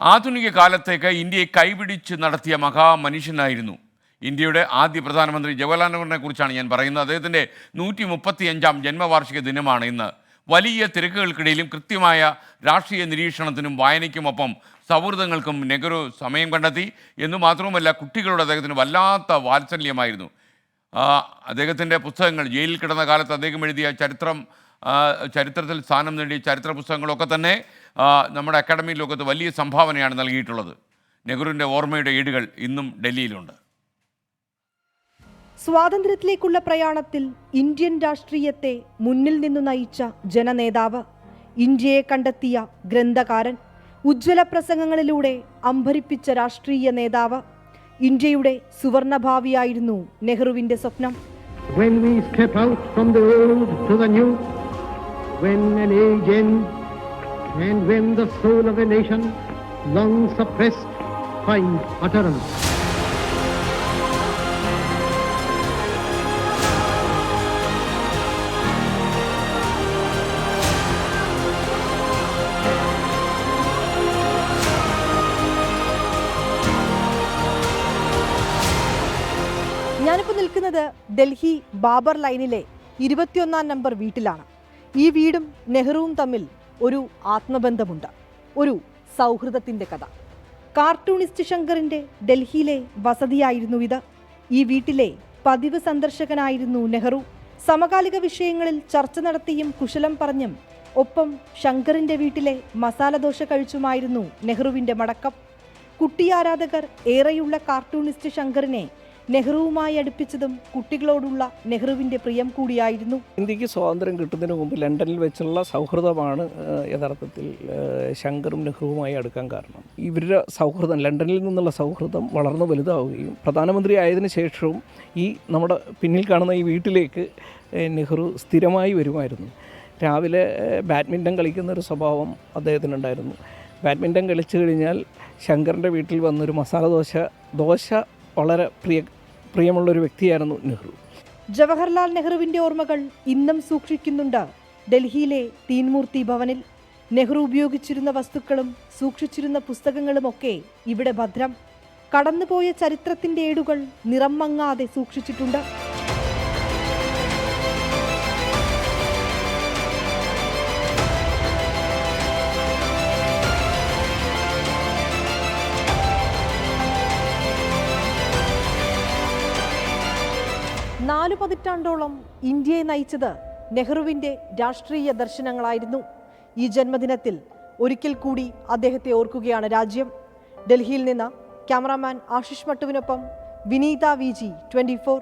ആധുനിക കാലത്തേക്ക് ഇന്ത്യയെ കൈപിടിച്ച് നടത്തിയ മഹാമനുഷ്യനായിരുന്നു ഇന്ത്യയുടെ ആദ്യ പ്രധാനമന്ത്രി ജവഹർലാൽ നെഹ്റുവിനെ കുറിച്ചാണ് ഞാൻ പറയുന്നത്. അദ്ദേഹത്തിൻ്റെ 135-ാം ജന്മവാർഷിക ദിനമാണ് ഇന്ന്. വലിയ തിരക്കുകൾക്കിടയിലും കൃത്യമായ രാഷ്ട്രീയ നിരീക്ഷണത്തിനും വായനയ്ക്കുമൊപ്പം സൗഹൃദങ്ങൾക്കും നെഹ്റു സമയം കണ്ടെത്തി എന്ന് മാത്രവുമല്ല, കുട്ടികളോട് അദ്ദേഹത്തിന് വല്ലാത്ത വാത്സല്യമായിരുന്നു. അദ്ദേഹത്തിൻ്റെ പുസ്തകങ്ങൾ, ജയിലിൽ കിടന്ന കാലത്ത് അദ്ദേഹം എഴുതിയ ചരിത്രത്തിൽ സ്ഥാനം നേടിയ ചരിത്ര പുസ്തകങ്ങളൊക്കെ തന്നെ നമ്മുടെ അക്കാഡമി ലോകത്ത് വലിയ സംഭാവനയാണ് നൽകിയിട്ടുള്ളത്. നെഹ്റുവിൻ്റെ ഓർമ്മയുടെ ഏടുകൾ ഇന്നും ഡൽഹിയിലുണ്ട്. സ്വാതന്ത്ര്യത്തിലേക്കുള്ള പ്രയാണത്തിൽ ഇന്ത്യൻ രാഷ്ട്രീയത്തെ മുന്നിൽ നിന്നു നയിച്ച ജനനേതാവ്, ഇന്ത്യയെ കണ്ടെത്തിയ ഗ്രന്ഥകാരൻ, ഉജ്ജ്വല പ്രസംഗങ്ങളിലൂടെ അമ്പരിപ്പിച്ച രാഷ്ട്രീയ നേതാവ്, ഇന്ത്യയുടെ സുവർണഭാവിയായിരുന്നു നെഹ്റുവിന്റെ സ്വപ്നം. When we step out from the old to the new, when an age ends, and when the soul of a nation long suppressed finds utterance. ഞാനിപ്പോൾ നിൽക്കുന്നത് ഡൽഹി ബാബർ ലൈനിലെ 21-ാം നമ്പർ വീട്ടിലാണ്. ഈ വീടും നെഹ്റുവും തമ്മിൽ ഒരു ആത്മബന്ധമുണ്ട്, ഒരു സൗഹൃദത്തിൻ്റെ കഥ. കാർട്ടൂണിസ്റ്റ് ശങ്കറിൻ്റെ ഡൽഹിയിലെ വസതിയായിരുന്നു ഇത്. ഈ വീട്ടിലെ പതിവ് സന്ദർശകനായിരുന്നു നെഹ്റു. സമകാലിക വിഷയങ്ങളിൽ ചർച്ച നടത്തിയും കുശലം പറഞ്ഞും ഒപ്പം ശങ്കറിൻ്റെ വീട്ടിലെ മസാലദോശ കഴിച്ചുമായിരുന്നു നെഹ്റുവിൻ്റെ മടക്കം. കുട്ടിയാരാധകർ ഏറെയുള്ള കാർട്ടൂണിസ്റ്റ് ശങ്കറിനെ നെഹ്റുവുമായി അടുപ്പിച്ചതും കുട്ടികളോടുള്ള നെഹ്റുവിൻ്റെ പ്രിയം കൂടിയായിരുന്നു. ഇന്ത്യക്ക് സ്വാതന്ത്ര്യം കിട്ടുന്നതിന് മുമ്പ് ലണ്ടനിൽ വെച്ചുള്ള സൗഹൃദമാണ് യഥാർത്ഥത്തിൽ ശങ്കറും നെഹ്റുവുമായി അടുക്കാൻ കാരണം. ഇവരുടെ സൗഹൃദം, ലണ്ടനിൽ നിന്നുള്ള സൗഹൃദം വളർന്നു വലുതാവുകയും പ്രധാനമന്ത്രി ആയതിനു ശേഷവും ഈ നമ്മുടെ പിന്നിൽ കാണുന്ന ഈ വീട്ടിലേക്ക് നെഹ്റു സ്ഥിരമായി വരുമായിരുന്നു. രാവിലെ ബാഡ്മിൻ്റൺ കളിക്കുന്നൊരു സ്വഭാവം അദ്ദേഹത്തിനുണ്ടായിരുന്നു. ബാഡ്മിൻ്റൺ കളിച്ചു കഴിഞ്ഞാൽ ശങ്കറിൻ്റെ വീട്ടിൽ വന്നൊരു മസാല ദോശ വളരെ പ്രിയമുള്ളൊരു വ്യക്തിയായിരുന്നു നെഹ്റു. ജവഹർലാൽ നെഹ്റുവിൻ്റെ ഓർമ്മകൾ ഇന്നും സൂക്ഷിക്കുന്നുണ്ട് ഡൽഹിയിലെ തീൻമൂർത്തി ഭവനിൽ. നെഹ്റു ഉപയോഗിച്ചിരുന്ന വസ്തുക്കളും സൂക്ഷിച്ചിരുന്ന പുസ്തകങ്ങളുമൊക്കെ ഇവിടെ ഭദ്രം. കടന്നുപോയ ചരിത്രത്തിൻ്റെ ഏടുകൾ നിറം മങ്ങാതെ സൂക്ഷിച്ചിട്ടുണ്ട്. നാലു പതിറ്റാണ്ടോളം ഇന്ത്യയെ നയിച്ചത് നെഹ്റുവിൻ്റെ രാഷ്ട്രീയ ദർശനങ്ങളായിരുന്നു. ഈ ജന്മദിനത്തിൽ ഒരിക്കൽ കൂടി അദ്ദേഹത്തെ ഓർക്കുകയാണ് രാജ്യം. ഡൽഹിയിൽ നിന്ന് ക്യാമറാമാൻ ആശിഷ് മട്ടുവിനൊപ്പം വിനീത VG 24.